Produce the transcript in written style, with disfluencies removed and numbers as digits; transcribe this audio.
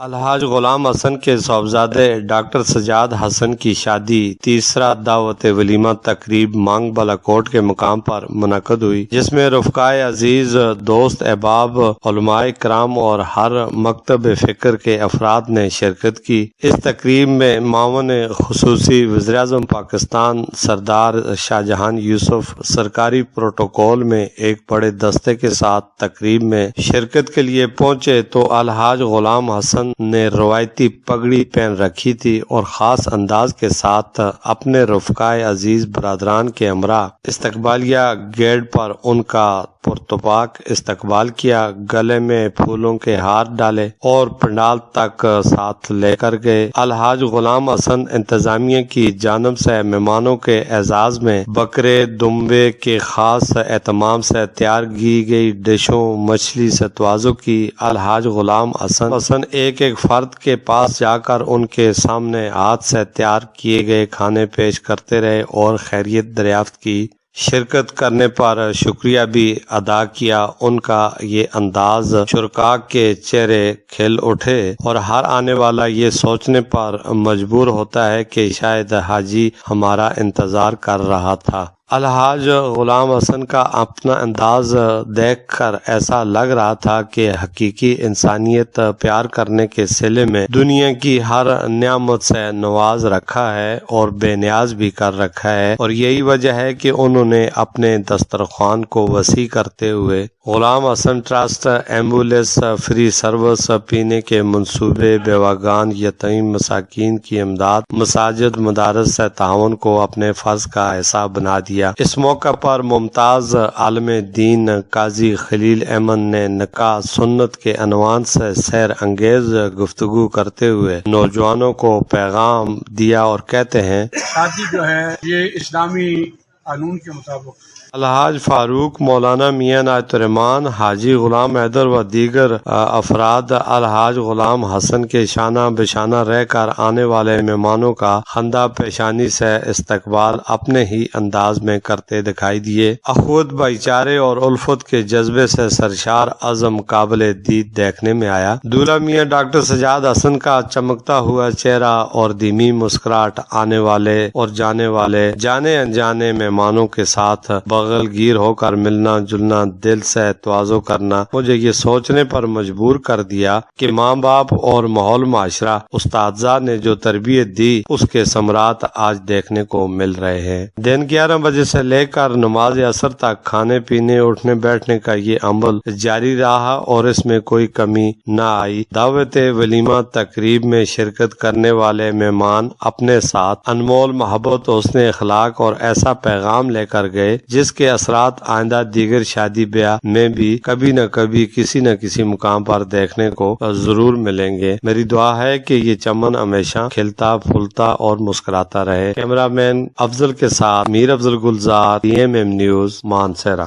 الحاج غلام حسن کے صاحبزادے ڈاکٹر سجاد حسن کی شادی تیسرا دعوت ولیمہ تقریب مانگ بالا کوٹ کے مقام پر منعقد ہوئی، جس میں رفقائے عزیز، دوست احباب، علماء کرام اور ہر مکتب فکر کے افراد نے شرکت کی۔ اس تقریب میں معاون خصوصی وزیراعظم پاکستان سردار شاہجہان یوسف سرکاری پروٹوکول میں ایک بڑے دستے کے ساتھ تقریب میں شرکت کے لیے پہنچے تو الحاج غلام حسن نے روایتی پگڑی پہن رکھی تھی اور خاص انداز کے ساتھ اپنے رفقائے عزیز برادران کے ہمراہ استقبالیہ گیٹ پر ان کا پرتپاک استقبال کیا، گلے میں پھولوں کے ہار ڈالے اور پنڈال تک ساتھ لے کر گئے۔ الحاج غلام حسن انتظامیہ کی جانب سے مہمانوں کے اعزاز میں بکرے دمبے کے خاص اہتمام سے تیار کی گئی ڈشوں مچھلی سے تواضع کی۔ الحاج غلام حسن ایک ایک فرد کے پاس جا کر ان کے سامنے ہاتھ سے تیار کیے گئے کھانے پیش کرتے رہے اور خیریت دریافت کی۔ شرکت کرنے پر شکریہ بھی ادا کیا۔ ان کا یہ انداز شرکاء کے چہرے کھل اٹھے اور ہر آنے والا یہ سوچنے پر مجبور ہوتا ہے کہ شاید حاجی ہمارا انتظار کر رہا تھا۔ الحاج غلام حسن کا اپنا انداز دیکھ کر ایسا لگ رہا تھا کہ حقیقی انسانیت پیار کرنے کے صلے میں دنیا کی ہر نعمت سے نواز رکھا ہے اور بے نیاز بھی کر رکھا ہے، اور یہی وجہ ہے کہ انہوں نے اپنے دسترخوان کو وسیع کرتے ہوئے Ghulam Hassan trust, ambulance free service, پینے کے منصوبے، بیواگان یتیم مساکین کی امداد، مساجد مدارس سے تعاون کو اپنے فرض کا حصہ بنا دیا۔ اس موقع پر ممتاز عالم دین قاضی خلیل احمد نے نکاح سنت کے عنوان سے سیر انگیز گفتگو کرتے ہوئے نوجوانوں کو پیغام دیا اور کہتے ہیں، شادی جو ہے یہ اسلامی قانون کے مطابق الحاج فاروق، مولانا میاں عنایت الرحمن، حاجی غلام حیدر و دیگر افراد الحاج غلام حسن کے شانہ بشانہ رہ کر آنے والے مہمانوں کا خندہ پیشانی سے استقبال اپنے ہی انداز میں کرتے دکھائی دیے۔ اخوت، بھائی چارے اور الفت کے جذبے سے سرشار عزم قابل دید دیکھنے میں آیا۔ دولہا میاں ڈاکٹر سجاد حسن کا چمکتا ہوا چہرہ اور دھیمی مسکراہٹ آنے والے اور جانے والے جانے انجانے مہمانوں کے ساتھ بغل گیر ہو کر ملنا جلنا، دل سے تواضع کرنا مجھے یہ سوچنے پر مجبور کر دیا کہ ماں باپ اور ماحول معاشرہ اساتذہ نے جو تربیت دی اس کے ثمرات آج دیکھنے کو مل رہے ہیں۔ دن 11 بجے سے لے کر نماز عصر تک کھانے پینے اٹھنے بیٹھنے کا یہ عمل جاری رہا اور اس میں کوئی کمی نہ آئی۔ دعوت ولیمہ تقریب میں شرکت کرنے والے مہمان اپنے ساتھ انمول محبت، حسن اخلاق اور ایسا پیغام لے کر گئے جس کے اثرات آئندہ دیگر شادی بیاہ میں بھی کبھی نہ کبھی کسی نہ کسی مقام پر دیکھنے کو ضرور ملیں گے۔ میری دعا ہے کہ یہ چمن ہمیشہ کھلتا پھولتا اور مسکراتا رہے۔ کیمرہ مین افضل کے ساتھ میر افضل گلزار، DMM نیوز، مانسہرہ۔